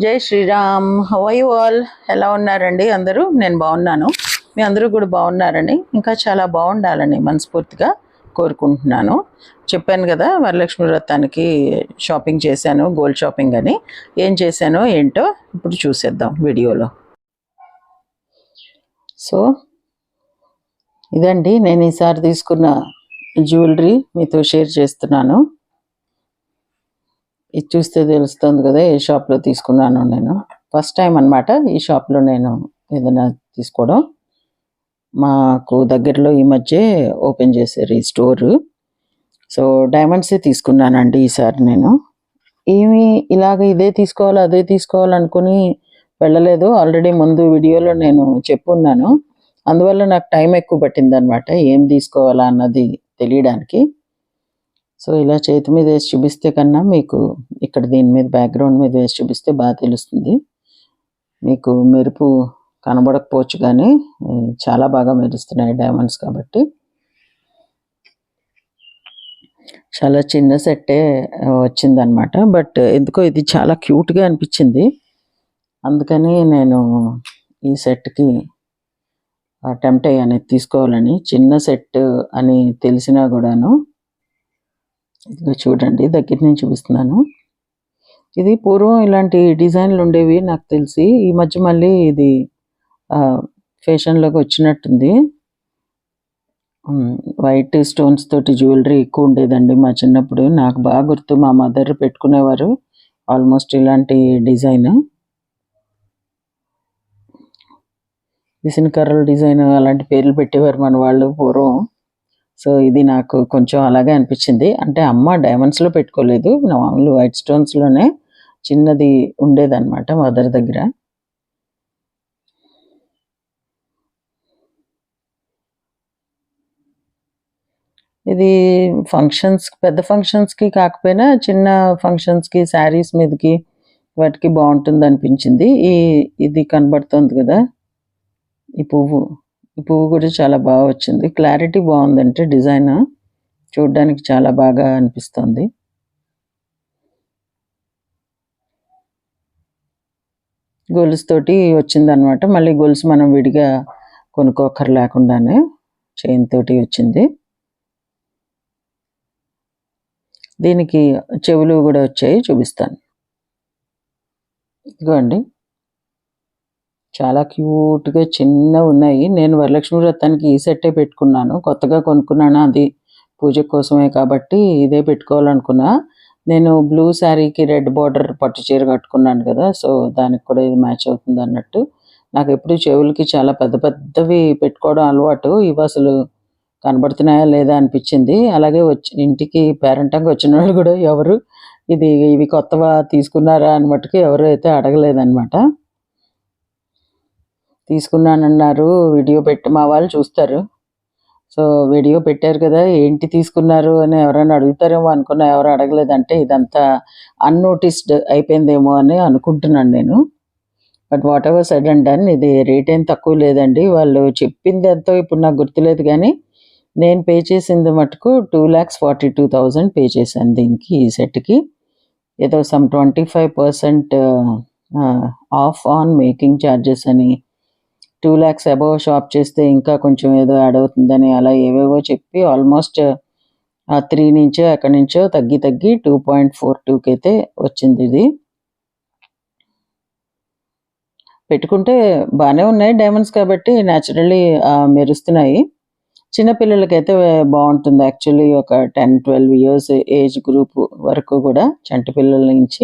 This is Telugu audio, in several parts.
జై Shriram. How are you all? ఎలా ఉన్నారండి అందరూ? నేను బాగున్నాను. మీ అందరూ కూడా బాగున్నారని, ఇంకా చాలా బాగుండాలని మనస్ఫూర్తిగా కోరుకుంటున్నాను. చెప్పాను కదా, వరలక్ష్మి వ్రతానికి షాపింగ్ చేశాను, గోల్డ్ షాపింగ్ అని. ఏం చేశానో ఏంటో ఇప్పుడు చూసేద్దాం వీడియోలో. సో ఇదండి నేను ఈసారి తీసుకున్న జ్యువెలరీ మీతో షేర్ చేస్తున్నాను. ఇది చూస్తే తెలుస్తుంది కదా ఏ షాప్లో తీసుకున్నాను. నేను ఫస్ట్ టైం అనమాట ఈ షాప్లో నేను ఏదైనా తీసుకోవడం. మాకు దగ్గరలో ఈ మధ్య ఓపెన్ చేశారు ఈ స్టోరు. సో డైమండ్సే తీసుకున్నానండి ఈసారి. నేను ఏమి ఇలాగ ఇదే తీసుకోవాలి అదే తీసుకోవాలనుకుని వెళ్ళలేదు. ఆల్రెడీ ముందు వీడియోలో నేను చెప్పున్నాను. అందువల్ల నాకు టైం ఎక్కువ పట్టింది అనమాట ఏం తీసుకోవాలా అన్నది తెలియడానికి. సో ఇలా చేతి మీద వేసి చూపిస్తే కన్నా మీకు ఇక్కడ దీని మీద బ్యాక్గ్రౌండ్ మీద వేసి చూపిస్తే బాగా తెలుస్తుంది. మీకు మెరుపు కనబడకపోవచ్చు కానీ చాలా బాగా మెరుస్తున్నాయి డైమండ్స్ కాబట్టి. చాలా చిన్న సెట్టే వచ్చిందనమాట. బట్ ఎందుకో ఇది చాలా క్యూట్గా అనిపించింది. అందుకని నేను ఈ సెట్కి అటెంప్ట్ అయ్యాను తీసుకోవాలని. చిన్న సెట్ అని తెలిసినా కూడాను. ఇదిగో చూడండి, దగ్గర నుంచి చూపిస్తున్నాను. ఇది పూర్వం ఇలాంటి డిజైన్లు ఉండేవి నాకు తెలిసి. ఈ మధ్య మళ్ళీ ఇది ఫ్యాషన్లోకి వచ్చినట్టుంది. వైట్ స్టోన్స్ తోటి జ్యువెలరీ ఎక్కువ ఉండేదండి మా చిన్నప్పుడు. నాకు బాగా గుర్తు, మా మదర్ పెట్టుకునేవారు ఆల్మోస్ట్ ఇలాంటి డిజైన్. విసినకర్రల డిజైన్ అలాంటి పేర్లు పెట్టేవారు మన వాళ్ళు పూర్వం. సో ఇది నాకు కొంచెం అలాగే అనిపించింది. అంటే అమ్మ డైమండ్స్లో పెట్టుకోలేదు, మామూలు వైట్ స్టోన్స్లోనే చిన్నది ఉండేదన్నమాట మదర్ దగ్గర. ఇది ఫంక్షన్స్, పెద్ద ఫంక్షన్స్కి కాకపోయినా చిన్న ఫంక్షన్స్కి, శారీస్ మీదకి వాటికి బాగుంటుంది అనిపించింది. ఇది కనబడుతుంది కదా ఈ పువ్వు కూడా చాలా బాగా వచ్చింది. క్లారిటీ బాగుందంటే డిజైన్ చూడడానికి చాలా బాగా అనిపిస్తుంది. గొలుసు తోటి వచ్చిందనమాట. మళ్ళీ గొలుసు మనం విడిగా కొనుక్కోకర్ లేకుండానే చైన్ తోటి వచ్చింది. దీనికి చెవులు కూడా వచ్చాయి, చూపిస్తాను. ఇదిగోండి, చాలా క్యూట్గా చిన్న ఉన్నాయి. నేను వరలక్ష్మి వ్రతానికి ఈ సెట్టే పెట్టుకున్నాను. కొత్తగా కొనుక్కున్నాను, అది పూజ కోసమే కాబట్టి ఇదే పెట్టుకోవాలనుకున్నా. నేను బ్లూ శారీకి రెడ్ బార్డర్ పట్టు చీర కట్టుకున్నాను కదా, సో దానికి కూడా ఇది మ్యాచ్ అవుతుంది అన్నట్టు. నాకు ఎప్పుడు చెవులకి చాలా పెద్ద పెద్దవి పెట్టుకోవడం అలవాటు. ఇవి అసలు కనబడుతున్నాయా లేదా అనిపించింది. అలాగే ఇంటికి పేరెంటంగా వచ్చిన వాళ్ళు కూడా ఎవరు ఇవి కొత్తవా తీసుకున్నారా అని మట్టుకు ఎవరు అయితే అడగలేదన్నమాట. తీసుకున్నానన్నారు, వీడియో పెట్టి మా వాళ్ళు చూస్తారు. సో వీడియో పెట్టారు కదా ఏంటి తీసుకున్నారు అని ఎవరైనా అడుగుతారేమో అనుకున్నా, ఎవరు అడగలేదంటే ఇదంతా అన్నోటిస్డ్ అయిపోయిందేమో అని అనుకుంటున్నాను నేను. But what ever said and done, ఇది రేట్ ఏం తక్కువ లేదండి. వాళ్ళు చెప్పింది ఎంతో ఇప్పుడు నాకు గుర్తులేదు కానీ నేను పే చేసింది మటుకు 2,42,000 పే చేశాను దీనికి, ఈ సెట్కి. ఏదో some 25% of on making charges అని, 2 lakhs అబవ్ షాప్ చేస్తే ఇంకా కొంచెం ఏదో యాడ్ అవుతుందని అలా ఏవేవో చెప్పి ఆల్మోస్ట్ 3 నుంచో ఎక్కడి నుంచో తగ్గి 2.42కి అయితే వచ్చింది. ఇది పెట్టుకుంటే బాగానే ఉన్నాయి డైమండ్స్ కాబట్టి న్యాచురల్లీ మెరుస్తున్నాయి. చిన్నపిల్లలకైతే బాగుంటుంది యాక్చువల్లీ. ఒక 10-12 years ఏజ్ గ్రూప్ వరకు కూడా, చంటి పిల్లల నుంచి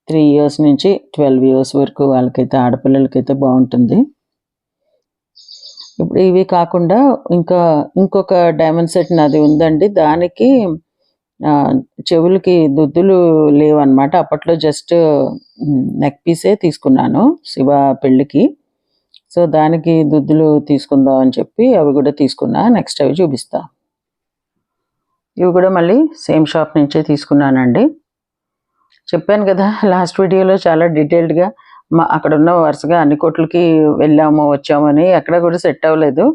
3 years నుంచి 12 years వరకు వాళ్ళకైతే, ఆడపిల్లలకైతే బాగుంటుంది. ఇప్పుడు ఇవి కాకుండా ఇంకొక డైమండ్ సెట్ నాది ఉందండి. దానికి చెవులకి దుద్దులు లేవన్నమాట. అప్పట్లో జస్ట్ నెక్ పీసే తీసుకున్నాను శివ పెళ్ళికి. సో దానికి దుద్దులు తీసుకుందాం అని చెప్పి అవి కూడా తీసుకున్నా. నెక్స్ట్ అవి చూపిస్తా. ఇవి కూడా మళ్ళీ సేమ్ షాప్ నుంచే తీసుకున్నానండి. చెప్పాను కదా లాస్ట్ వీడియోలో చాలా డీటెయిల్డ్గా. అక్కడ ఉన్న వరుసగా అన్ని కోట్లకి వెళ్ళాము వచ్చామని ఎక్కడ కూడా సెట్ అవ్వలేదు.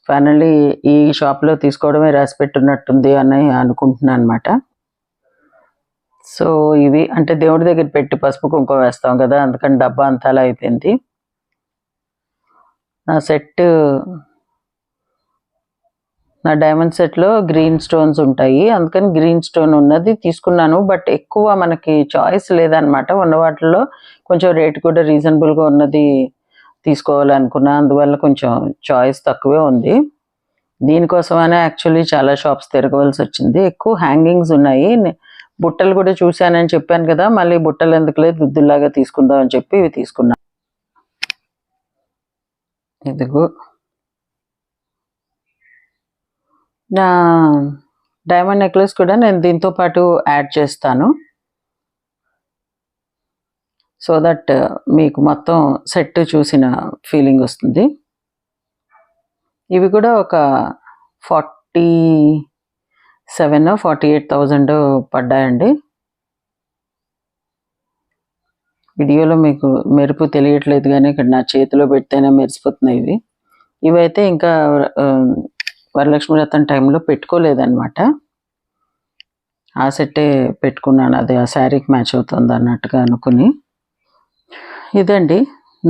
ఫైనల్లీ ఈ షాప్లో తీసుకోవడమే రాసి పెట్టున్నట్టుంది అని అనుకుంటున్నాను అనమాట. సో ఇవి అంటే దేవుడి దగ్గర పెట్టి పసుపు కుంకుమ వేస్తాం కదా, అందుకని డబ్బా అంతా అలా అయిపోయింది. నా డైమండ్ సెట్లో గ్రీన్ స్టోన్స్ ఉంటాయి, అందుకని గ్రీన్ స్టోన్ ఉన్నది తీసుకున్నాను. బట్ ఎక్కువ మనకి చాయిస్ లేదనమాట. ఉన్న వాటిల్లో కొంచెం రేట్ కూడా రీజనబుల్గా ఉన్నది తీసుకోవాలనుకున్నా, అందువల్ల కొంచెం చాయిస్ తక్కువే ఉంది. దీనికోసమనే యాక్చువల్లీ చాలా షాప్స్ తిరగవలసి వచ్చింది. ఎక్కువ హ్యాంగింగ్స్ ఉన్నాయి. బుట్టలు కూడా చూశానని చెప్పాను కదా, మళ్ళీ బుట్టలు ఎందుకులే దుద్దులాగా తీసుకుందాం అని చెప్పి ఇవి తీసుకున్నా. ఇదిగో నా డైమండ్ నెక్లెస్ కూడా నేను దీంతో పాటు యాడ్ చేస్తాను, సో దట్ మీకు మొత్తం సెట్ చూసిన ఫీలింగ్ వస్తుంది. ఇవి కూడా ఒక 48,000 పడ్డాయండి. వీడియోలో మీకు మెరుపు తెలియట్లేదు, కానీ ఇక్కడ నా చేతిలో పెడితేనే మెరిసిపోతున్నాయి. ఇవైతే ఇంకా వరలక్ష్మి వ్రతం టైంలో పెట్టుకోలేదన్నమాట. ఆ సెట్టే పెట్టుకున్నాను, అది ఆ శారీకి మ్యాచ్ అవుతుంది అన్నట్టుగా అనుకుని. ఇదండి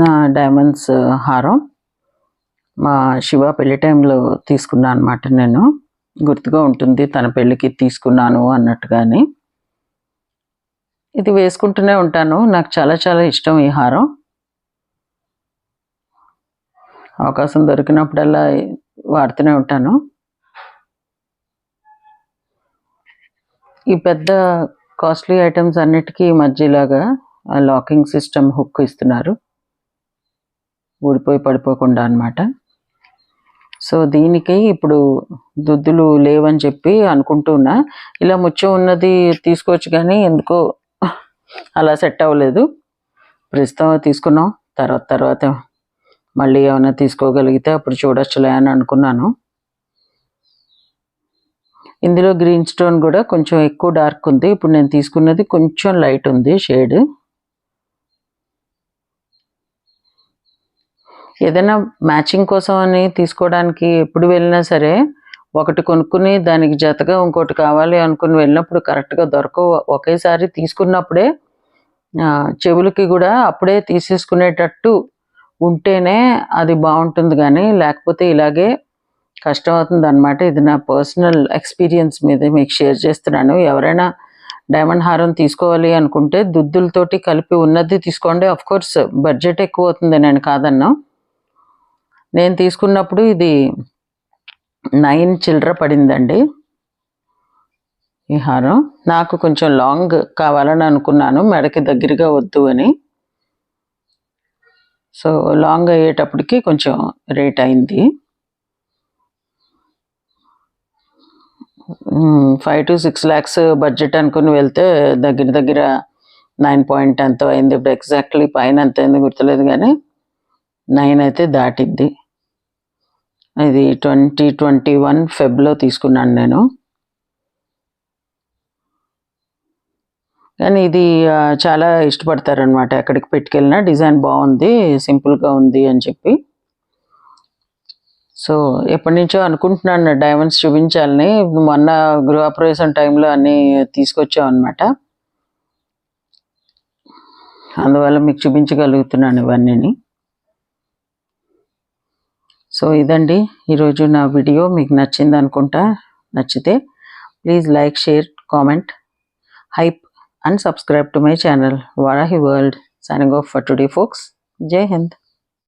నా డైమండ్స్ హారం. మా శివ పెళ్లి టైంలో తీసుకున్నాను అనమాట. నేను గుర్తుగా ఉంటుంది తన పెళ్ళికి తీసుకున్నాను అన్నట్టుగాని. ఇది వేసుకుంటూనే ఉంటాను, నాకు చాలా చాలా ఇష్టం ఈ హారం. అవకాశం దొరికినప్పుడల్లా వాడుతూనే ఉంటాను. ఈ పెద్ద కాస్ట్లీ ఐటమ్స్ అన్నిటికీ మధ్యలాగా లాకింగ్ సిస్టమ్ హుక్ ఇస్తున్నారు, ఊడిపోయి పడిపోకుండా అన్నమాట. సో దీనికి ఇప్పుడు దుద్దులు లేవని చెప్పి అనుకుంటున్నా. ఇలా ముత్యం ఉన్నది తీసుకోవచ్చు, కానీ ఎందుకో అలా సెట్ అవ్వలేదు. ప్రస్తుతం తీసుకున్నాం, తర్వాత మళ్ళీ ఏమైనా తీసుకోగలిగితే అప్పుడు చూడొచ్చులే అని అనుకున్నాను. ఇందులో గ్రీన్ స్టోన్ కూడా కొంచెం ఎక్కువ డార్క్ ఉంది. ఇప్పుడు నేను తీసుకున్నది కొంచెం లైట్ ఉంది షేడ్. ఏదైనా మ్యాచింగ్ కోసం అని తీసుకోవడానికి ఎప్పుడు వెళ్ళినా సరే ఒకటి కొనుక్కుని దానికి జతగా ఇంకోటి కావాలి అనుకుని వెళ్ళినప్పుడు కరెక్ట్గా దొరకవు. ఒకేసారి తీసుకున్నప్పుడే చెవులకి కూడా అప్పుడే తీసేసుకునేటట్టు ఉంటేనే అది బాగుంటుంది, కానీ లేకపోతే ఇలాగే కష్టం అవుతుంది అన్నమాట. ఇది నా పర్సనల్ ఎక్స్పీరియన్స్ మీద మీకు షేర్ చేస్తున్నాను. ఎవరైనా డైమండ్ హారం తీసుకోవాలి అనుకుంటే దుద్దులతోటి కలిపి ఉన్నది తీసుకోండి. ఆఫ్ కోర్స్ బడ్జెట్ ఎక్కువ అవుతుంది, నేను కాదన్నా. నేను తీసుకున్నప్పుడు ఇది 9 చిల్లర పడిందండి ఈ హారం. నాకు కొంచెం లాంగ్ కావాలని అనుకున్నాను, మెడకి దగ్గరగా వద్దు అని. సో లాంగ్ అయ్యేటప్పటికి కొంచెం రేట్ అయింది. 5 to 6 lakhs బడ్జెట్ అనుకుని వెళ్తే దగ్గర 9 పాయింట్ ఎంతో అయింది. ఇప్పుడు ఎగ్జాక్ట్లీ పైన ఎంత అయింది గుర్తులేదు, కానీ 9 అయితే దాటిద్ది. ఇది 2021 ఫెబ్లో తీసుకున్నాను నేను. కానీ ఇది చాలా ఇష్టపడతారనమాట, ఎక్కడికి పెట్టుకెళ్ళినా డిజైన్ బాగుంది, సింపుల్గా ఉంది అని చెప్పి. సో ఎప్పటి నుంచో అనుకుంటున్నాను డైమండ్స్ చూపించాలని. మొన్న గృహప్రవేశం టైంలో అన్నీ తీసుకొచ్చాం అనమాట, అందువల్ల మీకు చూపించగలుగుతున్నాను ఇవన్నీ. సో ఇదండి ఈరోజు నా వీడియో. మీకు నచ్చింది అనుకుంటా. నచ్చితే please like, share, comment, hype and subscribe to my channel Varahi World. Signing off for today folks. Jai Hind.